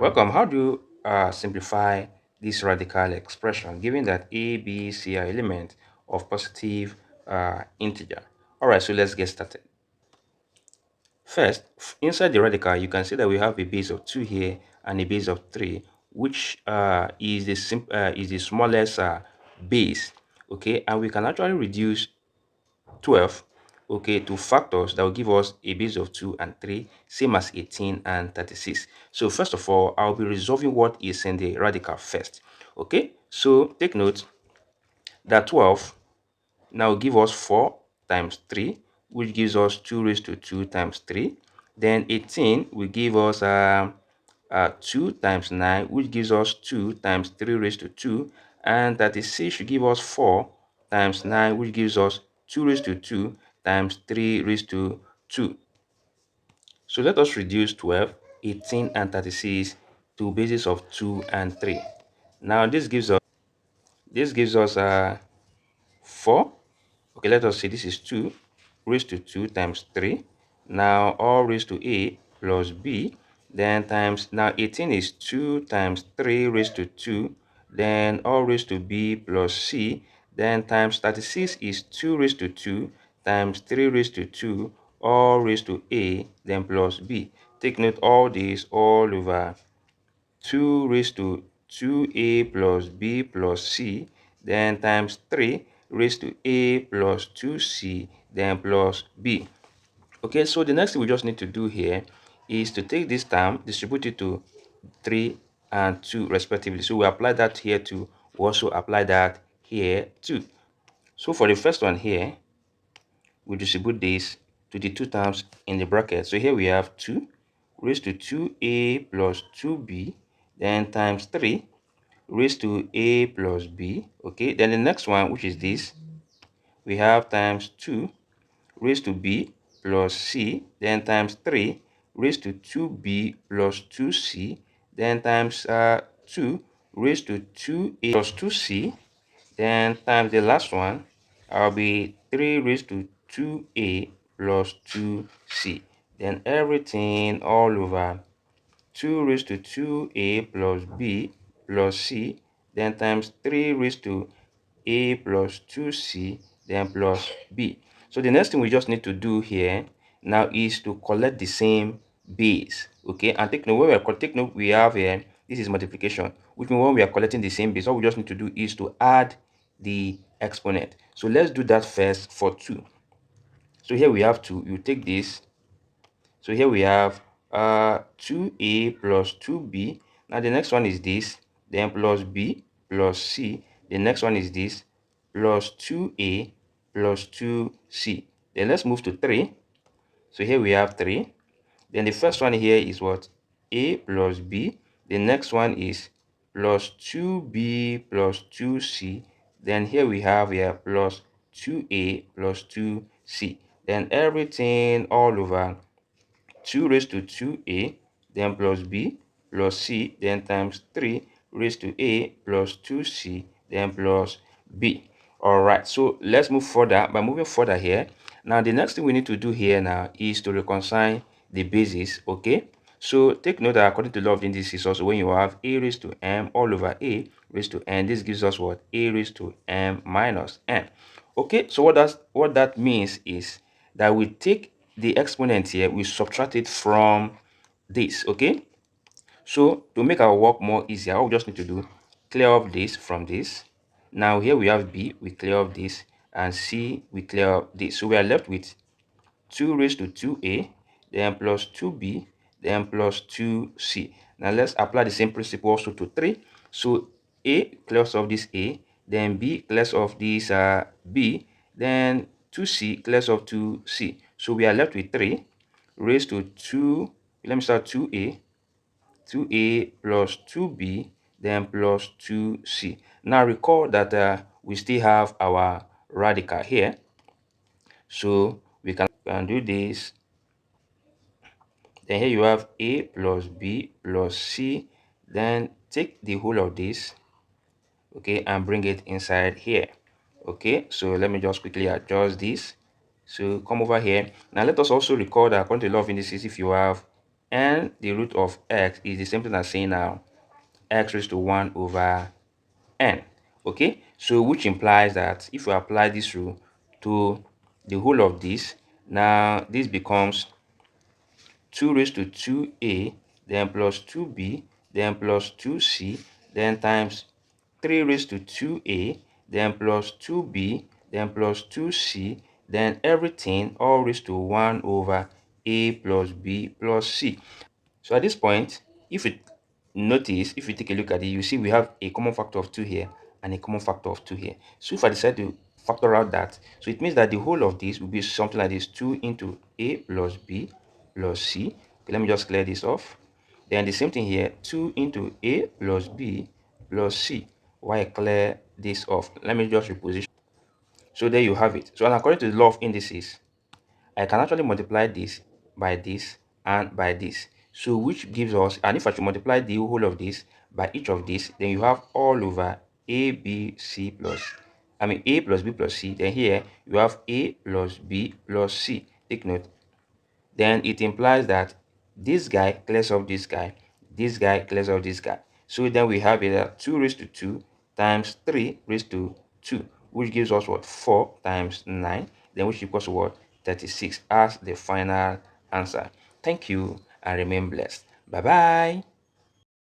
Welcome. How do you simplify this radical expression given that a, b, c are elements of positive integer? All right, so let's get started. First, inside the radical, you can see that we have a base of 2 here and a base of 3, which is the smallest base, okay? And we can actually reduce 12, okay, to factors that will give us a base of 2 and 3, same as 18 and 36. So first of all, I'll be resolving what is in the radical first, okay? So take note that 12 now give us 4 times 3, which gives us 2 raised to 2 times 3. Then 18 will give us 2 times 9, which gives us 2 times 3 raised to 2. And 36 should give us 4 times 9, which gives us 2 raised to 2 times 3 raised to 2. So let us reduce 12, 18, and 36 to bases of 2 and 3. Now this gives us 4. Okay, let us say this is 2 raised to 2 times 3. Now all raised to a plus b. Then times, now 18 is 2 times 3 raised to 2. Then all raised to b plus c. Then times 36 is 2 raised to 2 times 3 raised to 2 all raised to a then plus b. Take note all this all over 2 raised to 2a plus b plus c, then times 3 raised to a plus 2c, then plus b. Okay, so the next thing we just need to do here is to take this term, distribute it to 3 and 2 respectively. So we apply that here too. We also apply that here too. So for the first one here, we distribute this to the two terms in the bracket. So here we have 2 raised to 2a plus 2b, then times 3 raised to a plus b. Okay, then the next one, which is this, we have times 2 raised to b plus c, then times 3 raised to 2b plus 2c, then times 2 raised to 2a plus 2c, then times the last one, I'll be 3 raised to 2a plus 2c. Then everything all over 2 raised to 2a plus b plus c, then times 3 raised to a plus 2c, then plus b. So the next thing we just need to do here now is to collect the same base. Okay, and take note, when we are take note, we have here, this is multiplication, which means when we are collecting the same base, all we just need to do is to add the exponent. So let's do that first for 2. So here we have 2. You take this, so here we have 2a plus 2b. Now the next one is this, then plus b plus c. The next one is this, plus 2a plus 2c. Then let's move to 3. So here we have 3. Then the first one here is what? A plus b. The next one is plus 2b plus 2c. Then here we have here plus 2a plus 2c. Then everything all over 2 raised to 2a, then plus b plus c, then times 3 raised to a plus 2c, then plus b. All right, so let's move further. By moving further here, now the next thing we need to do here now is to reconcile the bases, okay? So take note that according to law of indices, also when you have a raised to m all over a raised to n, this gives us what? A raised to m minus n. Okay, so what that means is that we take the exponent here, we subtract it from this. Okay, so to make our work more easier, all we just need to do, clear off this from this. Now here we have b, we clear off this, and c, we clear off this. So we are left with 2 raised to 2a, then plus 2b, then plus 2c. Now let's apply the same principle also to 3. So a clears off this a, then b clears off this b, then 2c clears off 2c. So we are left with 3 raised to 2, let me start 2a plus 2b, then plus 2c. Now recall that we still have our radical here. So we can do this. Then here you have a plus b plus c. Then take the whole of this, okay, and bring it inside here. Okay, so let me just quickly adjust this. So come over here. Now let us also record that according to the law of indices, if you have and the root of x is the same thing as saying now x raised to 1 over n. Okay, so which implies that if you apply this rule to the whole of this, now this becomes 2 raised to 2a, then plus 2b, then plus 2c, then times 3 raised to 2a, then plus 2b, then plus 2c, then everything all raised to 1 over a plus b plus c. So at this point, if you notice, if you take a look at it, you see we have a common factor of 2 here and a common factor of 2 here. So if I decide to factor out that, so it means that the whole of this will be something like this: 2 into a plus b plus c. Okay, let me just clear this off. Then the same thing here: 2 into a plus b plus c. Why I clear this off? Let me just reposition. So there you have it. So, and according to the law of indices, I can actually multiply this and by this. So which gives us, and if I should multiply the whole of this by each of these, then you have all over a, b, c plus, a plus b plus c. Then here you have a plus b plus c. Take note. Then it implies that this guy clears off this guy clears off this guy. So then we have it 2 raised to 2 times 3 raised to 2, which gives us what? 4 times 9, then which equals what? 36 as the final answer. Thank you and remain blessed. Bye bye.